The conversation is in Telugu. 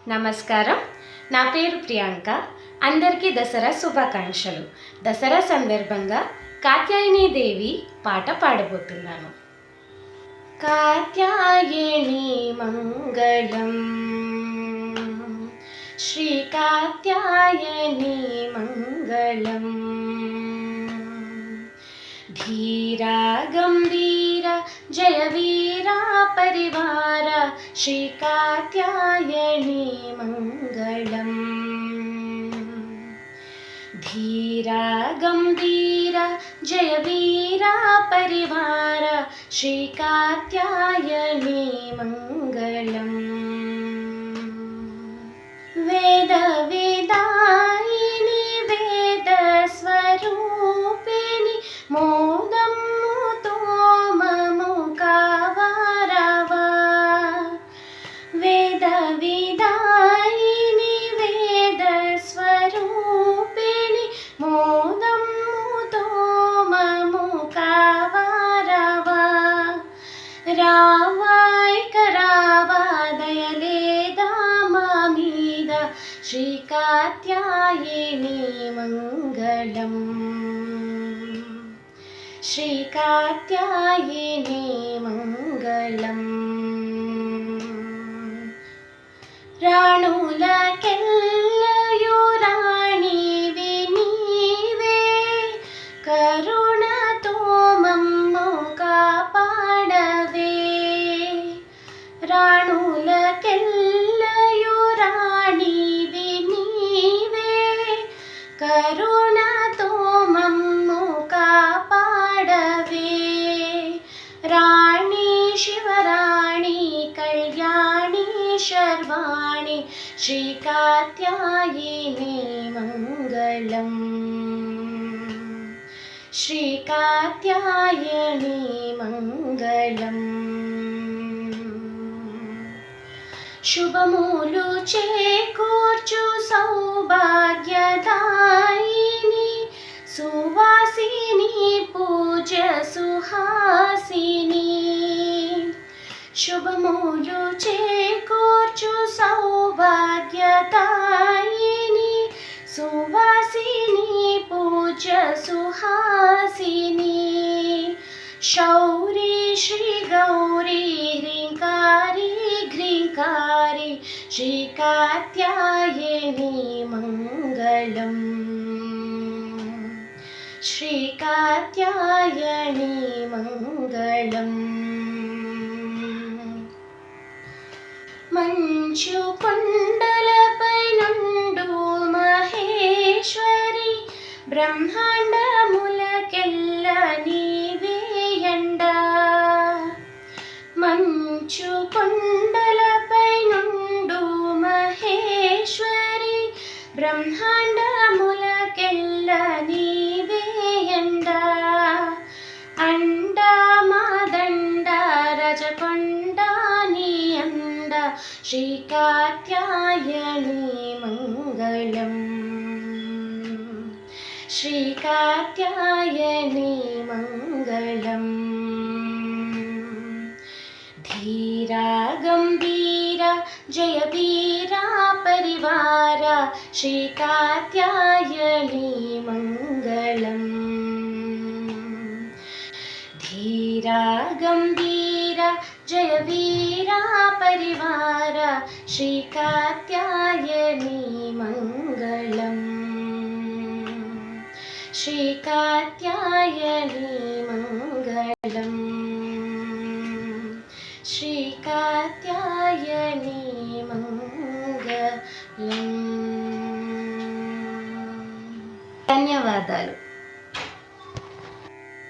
నమస్కారం. నా పేరు ప్రియాంక. అందరికీ దసరా శుభాకాంక్షలు. దసరా సందర్భంగా కాత్యాయని దేవి పాట పాడబోతున్నాను. కాత్యాయని మంగళం, శ్రీ కాత్యాయని మంగళం. ధీరా గంభీర జయ వీరా పరివార, శ్రీ కాత్యాయని మంగళం. ధీరా గంభీర జయ వీరా పరివార, శ్రీ కాత్యాయని మంగళం. వేద వేదాయిని వేద స్వరూపిణి, మోదమ్ముతో మము కావారవా. వేద వేదాయిని వేద స్వరూపిణి, మోదమ్ముతో మము కావారవా. రావాయిక రావా దయలేదా మా మీద, శ్రీ కాత్యాయని మంగళం. శ్రీ కాత్యాయని మంగళం. రాణులకెల్లయు రాణివి నీవే, కరుణతో మమ్ము కాపాడవే. రాణులకెల్లయు రాణివి నీవే, కరుణతో మమ్ము కాపాడవే. రాణి శివరాణి కళ్యాణి శర్వాణి, శ్రీ కాత్యాయని మంగళం. శ్రీ కాత్యాయని మంగళం. శుభములు చేకూర్చు సౌభాగ్యదాయిని, సువాసిని పూజ సుహాసిని. శుభములు చేకూర్చు సౌభాగ్యదాయిని, సువాసిని పూజ సుహాసిని. శౌరి శ్రీ గౌరీ హ్రీంకారి ఘ్రీంకారి, శ్రీ కాత్యాయని మంగళం. శ్రీ కాత్యాయని మంగళం. మంచు కొండలపై నుండు మహేశ్వరి, బ్రహ్మాండములకెల్ల నీవే ఎండా. మంచు కొండలపై నుండు మహేశ్వరి, బ్రహ్మాండములకెల్ల నీవే ఎండా. అండా మాదండ రజకొండ నీ అండ, శ్రీ కాత్యాయని మంగళం. శ్రీ కాత్యాయని మంగళం. ధీరా గంభీర జయ వీరా పరివార, శ్రీ కాత్యాయని మంగళం. ధీరా గంభీర జయ వీరా పరివార, శ్రీ కాత్యాయని మంగళం. శ్రీ కాత్యాయని మంగళం. శ్రీ కాత్యాయని మంగళం. ధన్యవాదాలు.